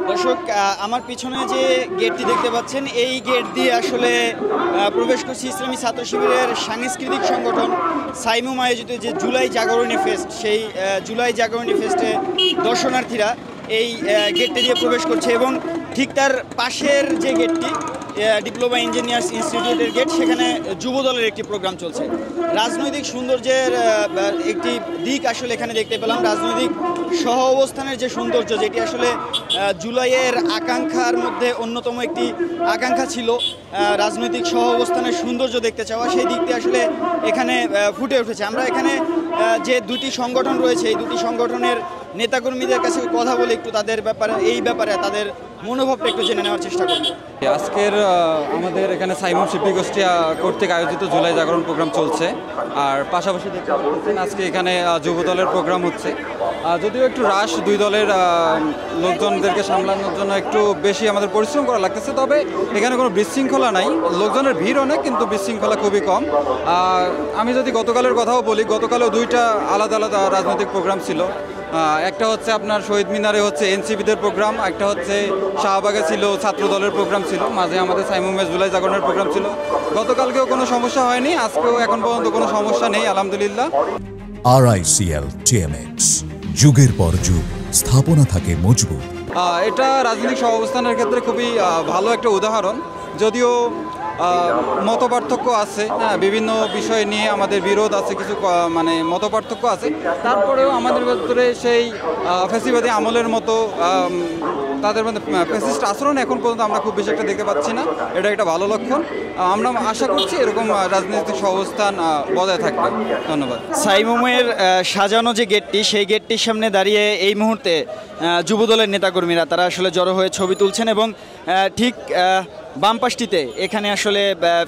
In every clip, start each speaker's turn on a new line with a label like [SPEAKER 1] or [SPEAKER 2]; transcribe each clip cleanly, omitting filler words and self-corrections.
[SPEAKER 1] দর্শক, আমার পিছনে যে গেটটি দেখতে পাচ্ছেন, এই গেট দিয়ে আসলে প্রবেশ করছে ইসলামী ছাত্র শিবিরের সাংস্কৃতিক সংগঠন সাইমুম আয়োজিত যে জুলাই জাগরণী ফেস্ট, সেই জুলাই জাগরণী ফেস্টে দর্শনার্থীরা এই গেটটি দিয়ে প্রবেশ করছে এবং ঠিক তার পাশের যে গেটটি ডিপ্লোমা ইঞ্জিনিয়ার্স ইনস্টিটিউটের গেট, সেখানে যুব দলের একটি প্রোগ্রাম চলছে। রাজনৈতিক সৌন্দর্যের একটি দিক আসলে এখানে দেখতে পেলাম। রাজনৈতিক সহ অবস্থানের যে সৌন্দর্য, যেটি আসলে জুলাইয়ের আকাঙ্ক্ষার মধ্যে অন্যতম একটি আকাঙ্ক্ষা ছিল, রাজনৈতিক সহ অবস্থানের সৌন্দর্য দেখতে চাওয়া, সেই দিকটি আসলে এখানে ফুটে উঠেছে। আমরা এখানে যে দুটি সংগঠন রয়েছে, এই দুটি সংগঠনের নেতাকর্মীদের কাছে কথা বলে একটু তাদের ব্যাপারে তাদের মনোভাবটা একটু জেনে নেওয়ার চেষ্টা করব।
[SPEAKER 2] আজকের আমাদের এখানে সাইমুম শিল্পী গোষ্ঠী কর্তৃক আয়োজিত জুলাই জাগরণ প্রোগ্রাম চলছে, আর পাশাপাশি দেখতে পাচ্ছেন আজকে এখানে যুব দলের প্রোগ্রাম হচ্ছে। যদিও একটু রাশ, দুই দলের লোকজনদেরকে সামলানোর জন্য একটু বেশি আমাদের পরিশ্রম করা লাগতেছে, তবে এখানে কোনো বিশৃঙ্খলা নাই। লোকজনের ভিড় অনেক, কিন্তু বিশৃঙ্খলা খুবই কম। আমি যদি গতকালের কথাও বলি, গতকালেও দুইটা আলাদা আলাদা রাজনৈতিক প্রোগ্রাম ছিল। একটা হচ্ছে আপনার শহীদ মিনারে হচ্ছে এনসিপিদের প্রোগ্রাম, একটা হচ্ছে শাহবাগে ছিল ছাত্র দলের প্রোগ্রাম ছিল, মাঝে আমাদের সাইমুমের জুলাই জাগরণের প্রোগ্রাম ছিল। গতকালকেও কোনো সমস্যা হয়নি, আজকেও এখন পর্যন্ত কোনো সমস্যা নেই, আলহামদুলিল্লাহ।
[SPEAKER 3] RICL TMX, যুগের পর যুগ স্থাপনা থাকে মজবুত।
[SPEAKER 2] এটা রাজনৈতিক সহাবস্থানের ক্ষেত্রে খুবই ভালো একটা উদাহরণ। যদিও মতপার্থক্য আছে, বিভিন্ন বিষয় নিয়ে আমাদের বিরোধ আছে, কিছু মানে মতপার্থক্য আছে, তারপরেও আমাদের ভেতরে সেই ফ্যাসিবাদী আমলের মতো তাদের মধ্যে ফ্যাসিস্ট আচরণ এখন পর্যন্ত আমরা খুব বেশি একটা দেখতে পাচ্ছি না। এটা একটা ভালো লক্ষণ। আমরা আশা করছি এরকম রাজনৈতিক সহাবস্থান বজায় থাকবে। ধন্যবাদ।
[SPEAKER 1] সাইমুমের সাজানো যে গেটটি, সেই গেটটির সামনে দাঁড়িয়ে এই মুহূর্তে যুবদলের নেতাকর্মীরা তারা আসলে জড়ো হয়ে ছবি তুলছেন এবং ঠিক বাম পাশটিতে এখানে আসলে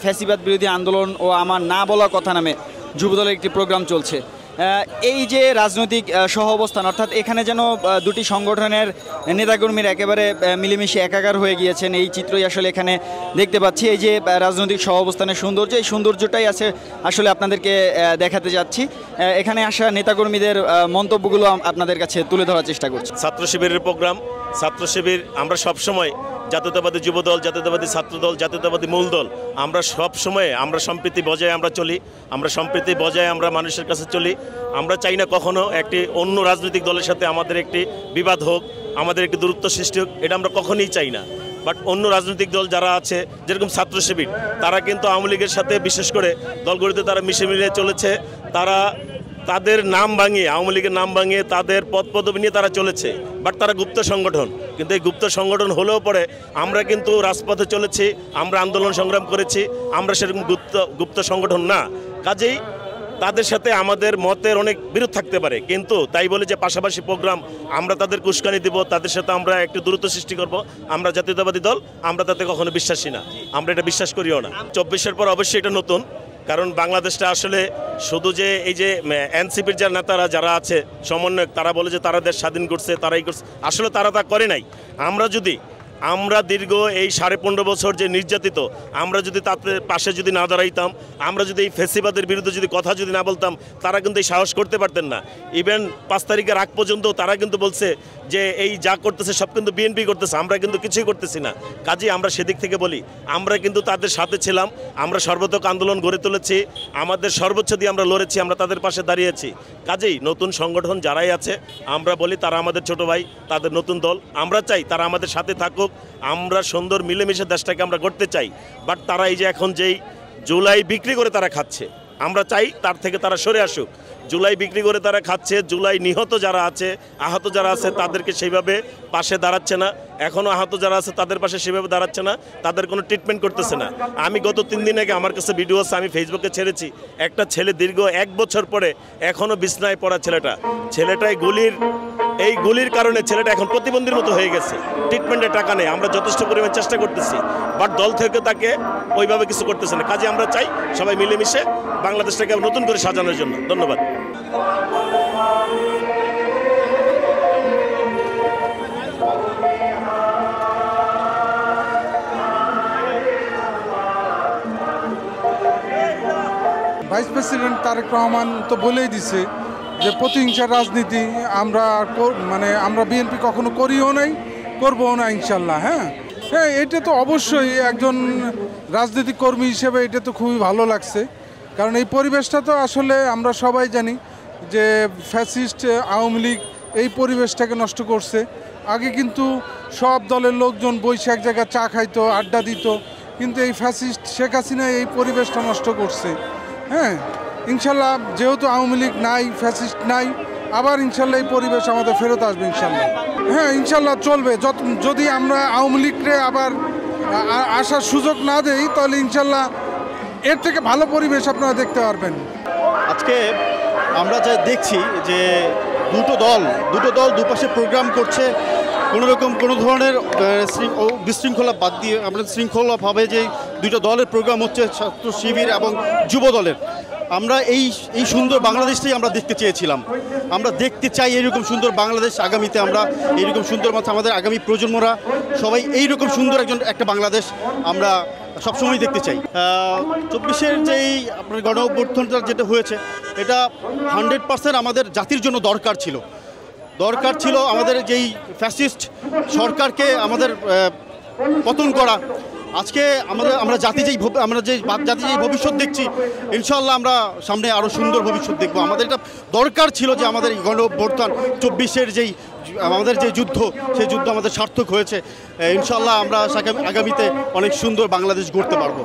[SPEAKER 1] ফ্যাসিবাদ বিরোধী আন্দোলন ও আমার না বলা কথা নামে যুবদলের একটি প্রোগ্রাম চলছে। এই যে রাজনৈতিক সহ অবস্থান, অর্থাৎ এখানে যেন দুটি সংগঠনের নেতাকর্মীরা একেবারে মিলেমিশে একাকার হয়ে গিয়েছেন, এই চিত্রই আসলে এখানে দেখতে পাচ্ছি। এই যে রাজনৈতিক সহ অবস্থানের সৌন্দর্য, এই সৌন্দর্যটাই আছে আসলে আপনাদেরকে দেখাতে যাচ্ছি। এখানে আসা নেতাকর্মীদের মন্তব্যগুলো আপনাদের কাছে তুলে ধরার চেষ্টা করছি।
[SPEAKER 4] ছাত্র শিবিরের প্রোগ্রাম, ছাত্র শিবির আমরা সবসময় জাতীয়তাবাদী যুবদল, জাতীয়তাবাদী ছাত্রদল, জাতীয়তাবাদী মূল দল, আমরা সবসময় আমরা সম্প্রীতি বজায় আমরা চলি, আমরা সম্প্রীতি বজায় আমরা মানুষের কাছে চলি। আমরা চাই না কখনো একটি অন্য রাজনৈতিক দলের সাথে আমাদের একটি বিবাদ হোক, আমাদের একটি দূরত্ব সৃষ্টি হোক, এটা আমরা কখনোই চাই না। বাট অন্য রাজনৈতিক দল যারা আছে, যেরকম ছাত্র শিবির, তারা কিন্তু আওয়ামী লীগের সাথে বিশেষ করে দলগুলিতে তারা মিশে মিলে চলেছে। তারা তাদের নাম ভাঙিয়ে, আওয়ামী লীগের নাম ভাঙিয়ে তাদের পদ পদবি নিয়ে তারা চলেছে, বাট তারা গুপ্ত সংগঠন। কিন্তু এই গুপ্ত সংগঠন হলেও পরে আমরা কিন্তু রাজপথে চলেছি, আমরা আন্দোলন সংগ্রাম করেছি, আমরা সেরকম গুপ্ত সংগঠন না। কাজেই তাদের সাথে আমাদের মতের অনেক বিরোধ থাকতে পারে, কিন্তু তাই বলে যে পাশাপাশি প্রোগ্রাম আমরা তাদের উস্কানি দিব, তাদের সাথে আমরা একটু দূরত্ব সৃষ্টি করব, আমরা জাতীয়তাবাদী দল, আমরা তাতে কখনো বিশ্বাসী না, আমরা এটা বিশ্বাস করিও না। 24-এর পর অবশ্যই এটা নতুন, কারণ বাংলাদেশটা আসলে শুধু যে এই যে এনসিপির যারা নেতারা যারা আছে সমন্বয়ক, তারা বলে যে তারা দেশ স্বাধীন করছে, তারাই করছে, আসলে তারা তা করে নাই। আমরা দীর্ঘ এই 15.5 বছর যে নির্যাতিত, আমরা যদি তাদের পাশে যদি না দাঁড়াইতাম, আমরা যদি এই ফ্যাসিবাদের বিরুদ্ধে যদি কথা যদি না বলতাম, তারা কিন্তু এই সাহস করতে পারতেন না। ইভেন 5 তারিখের আগ পর্যন্ত তারা কিন্তু বলছে যে এই যা করতেছে সব কিন্তু বিএনপি করতেছে, আমরা কিন্তু কিছুই করতেছি না। কাজেই আমরা সেদিক থেকে বলি, আমরা কিন্তু তাদের সাথে ছিলাম, আমরা সর্বতক আন্দোলন গড়ে তুলেছি, আমাদের সর্বোচ্চ দিয়ে আমরা লড়েছি, আমরা তাদের পাশে দাঁড়িয়েছি। কাজেই নতুন সংগঠন যারাই আছে, আমরা বলি তারা আমাদের ছোট ভাই, তাদের নতুন দল, আমরা চাই তারা আমাদের সাথে থাকুক, আমরা সুন্দর মিলেমিশে দেশটাকে আমরা গড়তে চাই। বাট তারা এই যে এখন যেই জুলাই বিক্রি করে তারা খাচ্ছে, আমরা চাই তার থেকে তারা সরে আসুক। জুলাই বিক্রি করে তারা খাচ্ছে, জুলাই নিহত যারা আছে, আহত যারা আছে, তাদেরকে সেইভাবে পাশে দাঁড়াচ্ছে না, এখনও আহত যারা আছে তাদের পাশে সেভাবে দাঁড়াচ্ছে না, তাদের কোনো ট্রিটমেন্ট করতেছে না। আমি গত 3 দিন আগে আমার কাছে ভিডিও আছে, আমি ফেসবুকে ছেড়েছি, একটা ছেলে দীর্ঘ 1 বছর পরে এখনও বিছনায় পড়া ছেলেটাই এই গুলির কারণে ছেলেটা এখন প্রতিবন্ধীর মতো হয়ে গেছে, ট্রিটমেন্টের টাকা নেই। আমরা যথেষ্ট পরিমাণ চেষ্টা করতেছি, বাট দল থেকে তাকে ওইভাবে কিছু করতেছে না। কাজে আমরা চাই সবাই মিলেমিশে বাংলাদেশটাকে নতুন করে সাজানোর জন্য। ধন্যবাদ।
[SPEAKER 5] ভাইস প্রেসিডেন্ট তারেক রহমান তো বলেই দিছে যে প্রতিহিংসার রাজনীতি আমরা বিএনপি কখনো করিও নাই করবো না ইনশাল্লাহ। হ্যাঁ হ্যাঁ, এটা তো অবশ্যই একজন রাজনৈতিক কর্মী হিসেবে এটা তো খুবই ভালো লাগছে, কারণ এই পরিবেশটা তো আসলে আমরা সবাই জানি যে ফ্যাসিস্ট আওয়ামী লীগ এই পরিবেশটাকে নষ্ট করছে। আগে কিন্তু সব দলের লোকজন বসে এক জায়গায় চা খাইতো, আড্ডা দিত, কিন্তু এই ফ্যাসিস্ট শেখ হাসিনা এই পরিবেশটা নষ্ট করছে। হ্যাঁ ইনশাল্লাহ, যেহেতু আওয়ামী লীগ নাই, ফ্যাসিস্ট নাই, আবার ইনশাল্লাহ এই পরিবেশ আমাদের ফেরত আসবে ইনশাল্লাহ। হ্যাঁ ইনশাল্লাহ চলবে, যদি আমরা আওয়ামী লীগকে আবার আসার সুযোগ না দেই, তাহলে ইনশাল্লাহ এর থেকে ভালো পরিবেশ আপনারা দেখতে পারবেন।
[SPEAKER 6] আজকে আমরা যা দেখছি যে দুটো দল দুপাশে প্রোগ্রাম করছে, কোনো ধরনের বিশৃঙ্খলা বাদ দিয়ে আমরা শৃঙ্খলাভাবে যে দুটো দলের প্রোগ্রাম হচ্ছে, ছাত্র শিবির এবং যুব দলের। আমরা এই সুন্দর বাংলাদেশটাই আমরা দেখতে চেয়েছিলাম। আমরা দেখতে চাই এইরকম সুন্দর বাংলাদেশ আগামীতে, আমরা এইরকম সুন্দর মাত্র আমাদের আগামী প্রজন্মরা সবাই এইরকম সুন্দর একটা বাংলাদেশ আমরা সবসময় দেখতে চাই। 24-এর যেই আপনার গণ অভ্যুত্থানটা যেটা হয়েছে, এটা 100% আমাদের জাতির জন্য দরকার ছিল। আমাদের যেই ফ্যাসিস্ট সরকারকে আমাদের পতন করা। আজকে আমরা জাতি যেই ভবিষ্যৎ দেখছি, ইনশাআল্লাহ আমরা সামনে আরও সুন্দর ভবিষ্যৎ দেখব। আমাদের এটা দরকার ছিল যে আমাদের এই গণ অভ্যুত্থান 24-এর আমাদের যে যুদ্ধ, সেই যুদ্ধ আমাদের সার্থক হয়েছে। ইনশাআল্লাহ আমরা আগামীতে অনেক সুন্দর বাংলাদেশ গড়তে পারবো।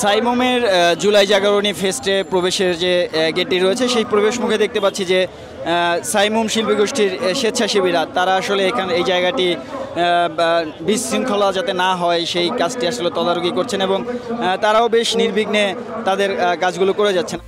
[SPEAKER 1] সাইমুমের জুলাই জাগরণী ফেস্টে প্রবেশের যে গেটটি রয়েছে, সেই প্রবেশ মুখে দেখতে পাচ্ছি যে সাইমুম শিল্পী গোষ্ঠীর স্বেচ্ছাসেবীরা তারা আসলে এই জায়গাটি বিশৃঙ্খলা যাতে না হয় সেই কাজটি আসলে তদারকি করছেন এবং তারাও বেশ নির্বিঘ্নে তাদের কাজগুলো করে যাচ্ছেন।